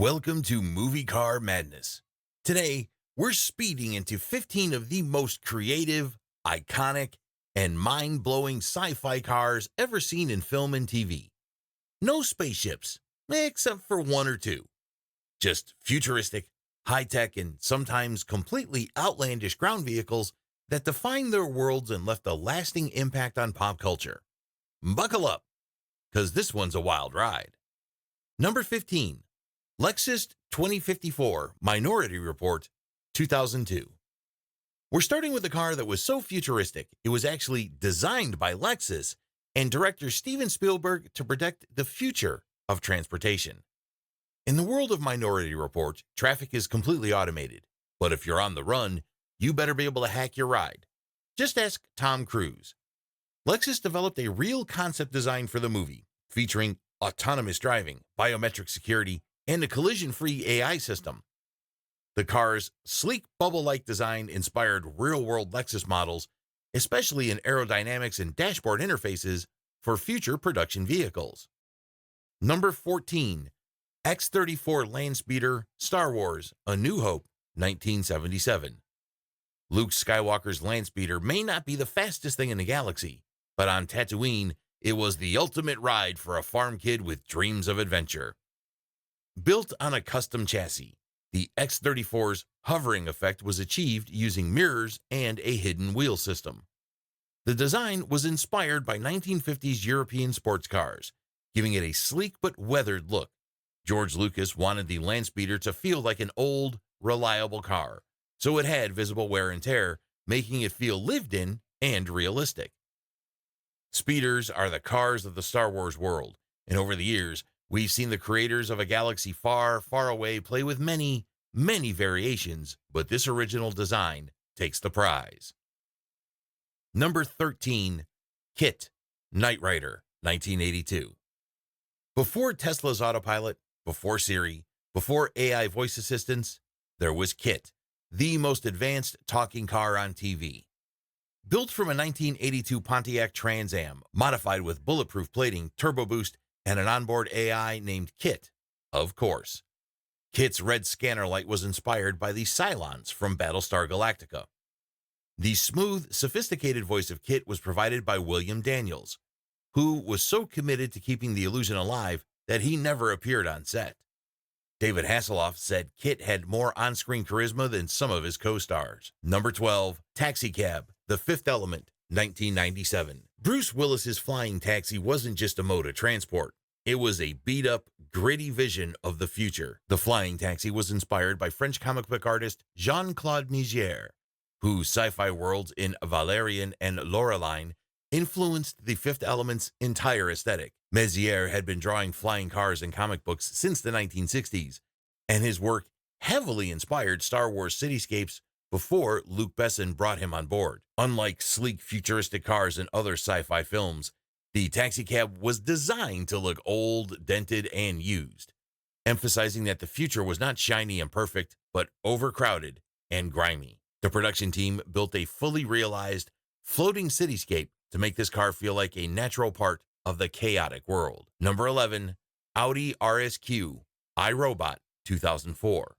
Welcome to Movie Car Madness. Today, we're speeding into 15 of the most creative, iconic, and mind-blowing sci-fi cars ever seen in film and TV. No spaceships, except for one or two. Just futuristic, high-tech, and sometimes completely outlandish ground vehicles that defined their worlds and left a lasting impact on pop culture. Buckle up, because this one's a wild ride. Number 15. Lexus 2054 Minority Report 2002. We're starting with a car that was so futuristic, it was actually designed by Lexus and director Steven Spielberg to predict the future of transportation. In the world of Minority Report, traffic is completely automated, but if you're on the run, you better be able to hack your ride. Just ask Tom Cruise. Lexus developed a real concept design for the movie, featuring autonomous driving, biometric security, and a collision-free AI system. The car's sleek bubble-like design inspired real-world Lexus models, especially in aerodynamics and dashboard interfaces for future production vehicles. Number 14. X-34 Landspeeder Star Wars A New Hope 1977. Luke Skywalker's Landspeeder may not be the fastest thing in the galaxy, but on Tatooine, it was the ultimate ride for a farm kid with dreams of adventure. Built on a custom chassis, the X-34's hovering effect was achieved using mirrors and a hidden wheel system. The design was inspired by 1950s European sports cars, giving it a sleek but weathered look. George Lucas wanted the Landspeeder to feel like an old, reliable car, so it had visible wear and tear, making it feel lived in and realistic. Speeders are the cars of the Star Wars world, and over the years, we've seen the creators of a galaxy far, far away play with many, many variations, but this original design takes the prize. Number 13. KITT Knight Rider 1982. Before Tesla's autopilot, before Siri, before AI voice assistants, there was KITT, the most advanced talking car on TV. Built from a 1982 Pontiac Trans Am, modified with bulletproof plating, turbo boost, and an onboard AI named KITT, of course. KITT's red scanner light was inspired by the Cylons from Battlestar Galactica. The smooth, sophisticated voice of KITT was provided by William Daniels, who was so committed to keeping the illusion alive that he never appeared on set. David Hasselhoff said KITT had more on-screen charisma than some of his co-stars. Number 12. Taxicab, The Fifth Element, 1997. Bruce Willis's flying taxi wasn't just a mode of transport. It was a beat-up, gritty vision of the future. The flying taxi was inspired by French comic book artist Jean-Claude Mézières, whose sci-fi worlds in Valerian and Laureline influenced The Fifth Element's entire aesthetic. Mézières had been drawing flying cars in comic books since the 1960s, and his work heavily inspired Star Wars cityscapes before Luc Besson brought him on board. Unlike sleek futuristic cars in other sci-fi films, the taxicab was designed to look old, dented, and used, emphasizing that the future was not shiny and perfect, but overcrowded and grimy. The production team built a fully realized, floating cityscape to make this car feel like a natural part of the chaotic world. Number 11. Audi RSQ iRobot 2004.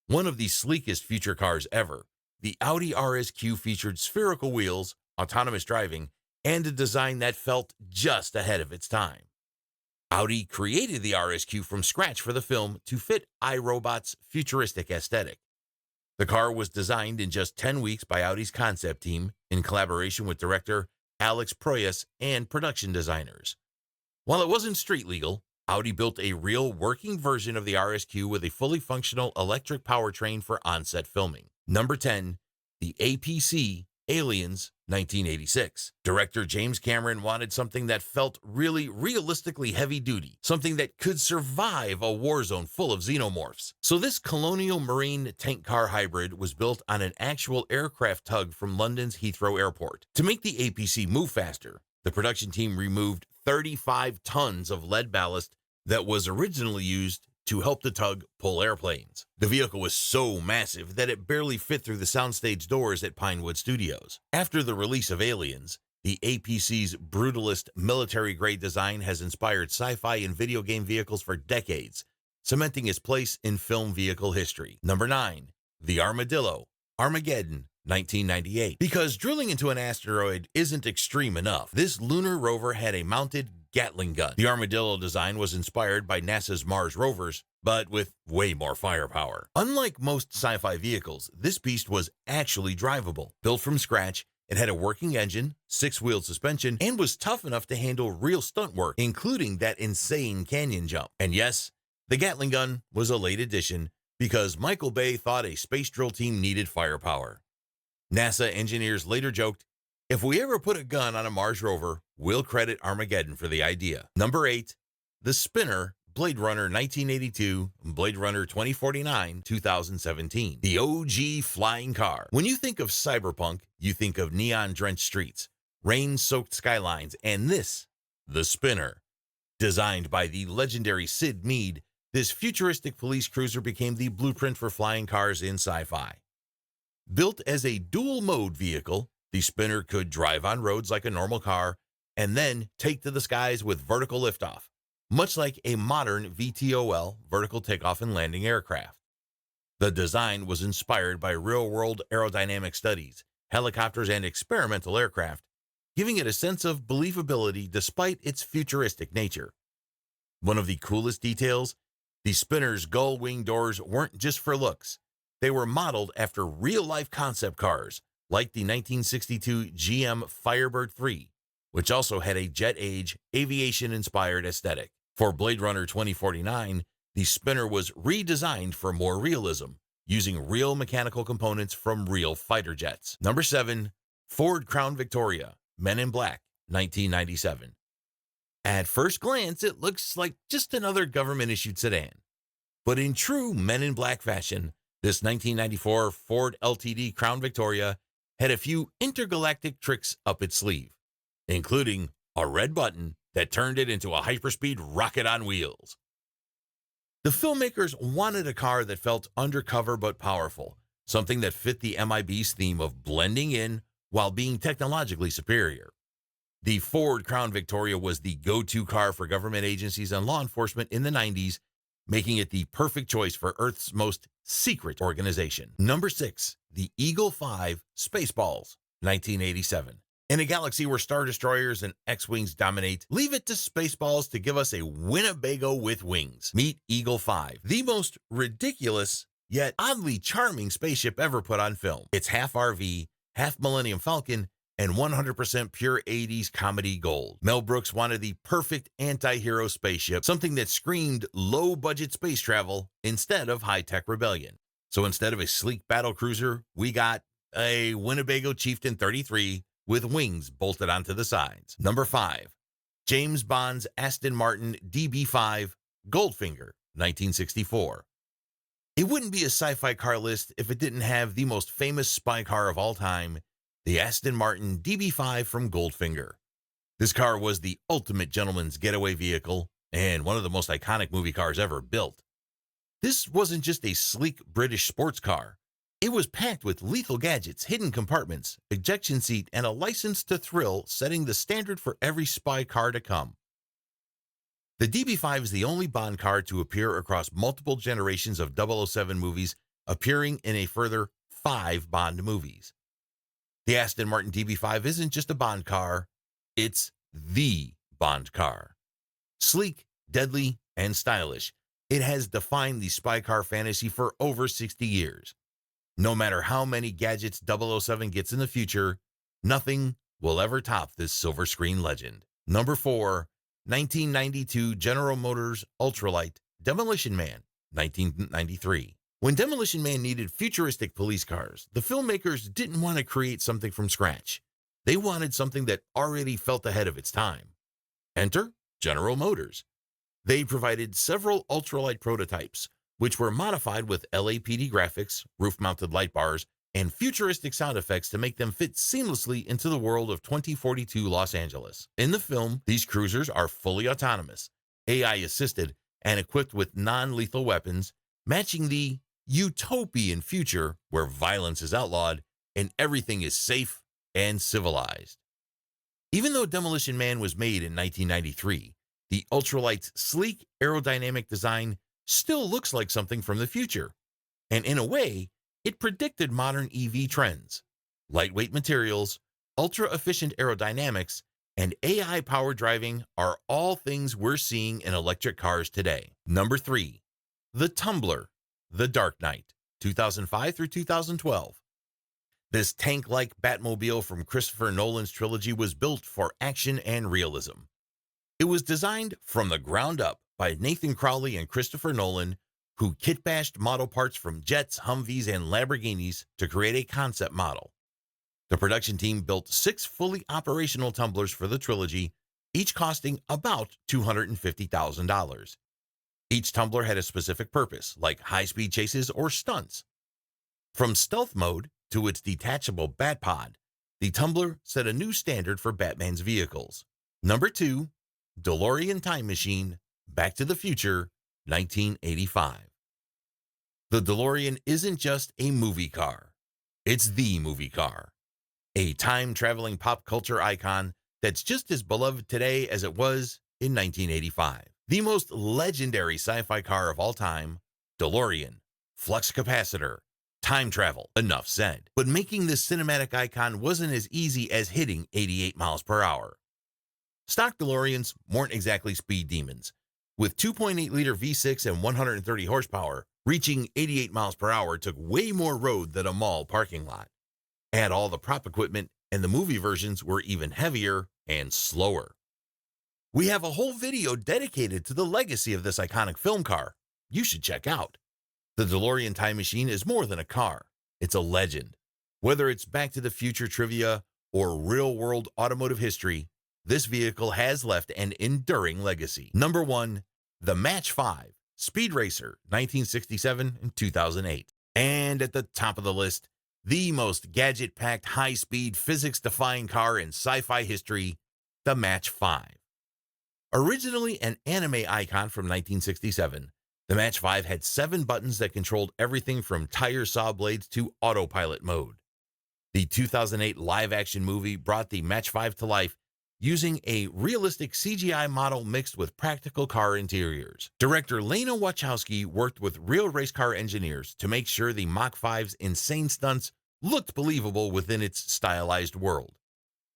One of the sleekest future cars ever, the Audi RSQ featured spherical wheels, autonomous driving, and a design that felt just ahead of its time. Audi created the RSQ from scratch for the film to fit iRobot's futuristic aesthetic. The car was designed in just 10 weeks by Audi's concept team in collaboration with director Alex Proyas and production designers. While it wasn't street legal, Audi built a real working version of the RSQ with a fully functional electric powertrain for on-set filming. Number 10. The APC Aliens 1986. Director James Cameron wanted something that felt really realistically heavy-duty, something that could survive a war zone full of xenomorphs. So this colonial marine tank car hybrid was built on an actual aircraft tug from London's Heathrow Airport. To make the APC move faster, the production team removed 35 tons of lead ballast that was originally used to help the tug pull airplanes. The vehicle was so massive that it barely fit through the soundstage doors at Pinewood Studios. After the release of Aliens, the APC's brutalist military-grade design has inspired sci-fi and video game vehicles for decades, cementing its place in film vehicle history. Number 9. The Armadillo, Armageddon, 1998. Because drilling into an asteroid isn't extreme enough, this lunar rover had a mounted Gatling gun. The Armadillo design was inspired by NASA's Mars rovers, but with way more firepower. Unlike most sci-fi vehicles, this beast was actually drivable. Built from scratch, it had a working engine, 6-wheel suspension, and was tough enough to handle real stunt work, including that insane canyon jump. And yes, the Gatling gun was a late addition because Michael Bay thought a space drill team needed firepower. NASA engineers later joked, "If we ever put a gun on a Mars rover, we'll credit Armageddon for the idea." Number 8. The Spinner, Blade Runner 1982, Blade Runner 2049, 2017. The OG flying car. When you think of cyberpunk, you think of neon-drenched streets, rain-soaked skylines, and this, the Spinner. Designed by the legendary Sid Mead, this futuristic police cruiser became the blueprint for flying cars in sci-fi. Built as a dual-mode vehicle, the Spinner could drive on roads like a normal car and then take to the skies with vertical liftoff, much like a modern VTOL, vertical takeoff and landing aircraft. The design was inspired by real-world aerodynamic studies, helicopters, and experimental aircraft, giving it a sense of believability despite its futuristic nature. One of the coolest details, the Spinner's gull-wing doors weren't just for looks. They were modeled after real-life concept cars, like the 1962 GM Firebird 3, which also had a jet-age, aviation-inspired aesthetic. For Blade Runner 2049, the Spinner was redesigned for more realism, using real mechanical components from real fighter jets. Number 7. Ford Crown Victoria, Men in Black, 1997. At first glance, it looks like just another government-issued sedan. But in true Men in Black fashion, this 1994 Ford LTD Crown Victoria had a few intergalactic tricks up its sleeve, including a red button that turned it into a hyperspeed rocket on wheels. The filmmakers wanted a car that felt undercover but powerful, something that fit the MIB's theme of blending in while being technologically superior. The Ford Crown Victoria was the go-to car for government agencies and law enforcement in the 90s, making it the perfect choice for Earth's most secret organization. Number 6. The Eagle 5 Spaceballs, 1987. In a galaxy where Star Destroyers and X-Wings dominate, leave it to Spaceballs to give us a Winnebago with wings. Meet Eagle 5, the most ridiculous yet oddly charming spaceship ever put on film. It's half RV, half Millennium Falcon, and 100% pure 80s comedy gold. Mel Brooks wanted the perfect anti-hero spaceship, something that screamed low-budget space travel instead of high-tech rebellion. So instead of a sleek battle cruiser, we got a Winnebago Chieftain 33 with wings bolted onto the sides. Number 5. James Bond's Aston Martin DB5 Goldfinger, 1964. It wouldn't be a sci-fi car list if it didn't have the most famous spy car of all time, the Aston Martin DB5 from Goldfinger. This car was the ultimate gentleman's getaway vehicle and one of the most iconic movie cars ever built. This wasn't just a sleek British sports car. It was packed with lethal gadgets, hidden compartments, ejection seat, and a license to thrill, setting the standard for every spy car to come. The DB5 is the only Bond car to appear across multiple generations of 007 movies, appearing in a further 5 Bond movies. The Aston Martin DB5 isn't just a Bond car, it's the Bond car. Sleek, deadly, and stylish, it has defined the spy car fantasy for over 60 years. No matter how many gadgets 007 gets in the future, nothing will ever top this silver screen legend. Number 4, 1992 General Motors Ultralight Demolition Man, 1993. When Demolition Man needed futuristic police cars, the filmmakers didn't want to create something from scratch. They wanted something that already felt ahead of its time. Enter General Motors. They provided several ultralight prototypes, which were modified with LAPD graphics, roof-mounted light bars, and futuristic sound effects to make them fit seamlessly into the world of 2042 Los Angeles. In the film, these cruisers are fully autonomous, AI-assisted, and equipped with non-lethal weapons, matching the utopian future where violence is outlawed and everything is safe and civilized. Even though Demolition Man was made in 1993, the Ultralight's sleek aerodynamic design still looks like something from the future. And in a way, it predicted modern EV trends. Lightweight materials, ultra-efficient aerodynamics, and AI-powered driving are all things we're seeing in electric cars today. Number 3. The Tumbler, The Dark Knight, 2005 through 2012. This tank-like Batmobile from Christopher Nolan's trilogy was built for action and realism. It was designed from the ground up by Nathan Crowley and Christopher Nolan, who kit-bashed model parts from jets, Humvees, and Lamborghinis to create a concept model. The production team built 6 fully operational tumblers for the trilogy, each costing about $250,000. Each tumbler had a specific purpose, like high-speed chases or stunts. From stealth mode to its detachable bat pod, the tumbler set a new standard for Batman's vehicles. Number 2. DeLorean Time Machine, Back to the Future, 1985. The DeLorean isn't just a movie car. It's the movie car. A time-traveling pop culture icon that's just as beloved today as it was in 1985. The most legendary sci-fi car of all time, DeLorean, flux capacitor, time travel, enough said. But making this cinematic icon wasn't as easy as hitting 88 miles per hour. Stock DeLoreans weren't exactly speed demons. With 2.8-liter V6 and 130 horsepower, reaching 88 miles per hour took way more road than a mall parking lot. Add all the prop equipment, and the movie versions were even heavier and slower. We have a whole video dedicated to the legacy of this iconic film car you should check out. The DeLorean Time Machine is more than a car. It's a legend. Whether it's Back to the Future trivia or real-world automotive history, this vehicle has left an enduring legacy. Number 1. The Mach 5 Speed Racer, 1967 and 2008. And at the top of the list, the most gadget-packed, high-speed, physics-defying car in sci-fi history, the Mach 5. Originally an anime icon from 1967, the Mach 5 had 7 buttons that controlled everything from tire saw blades to autopilot mode. The 2008 live-action movie brought the Mach 5 to life using a realistic CGI model mixed with practical car interiors. Director Lena Wachowski worked with real race car engineers to make sure the Mach 5's insane stunts looked believable within its stylized world.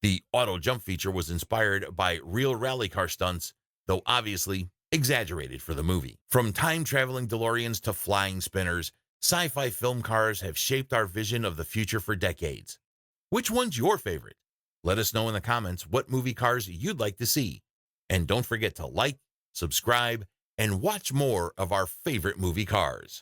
The auto jump feature was inspired by real rally car stunts, though obviously exaggerated for the movie. From time-traveling DeLoreans to flying spinners, sci-fi film cars have shaped our vision of the future for decades. Which one's your favorite? Let us know in the comments what movie cars you'd like to see. And don't forget to like, subscribe, and watch more of our favorite movie cars.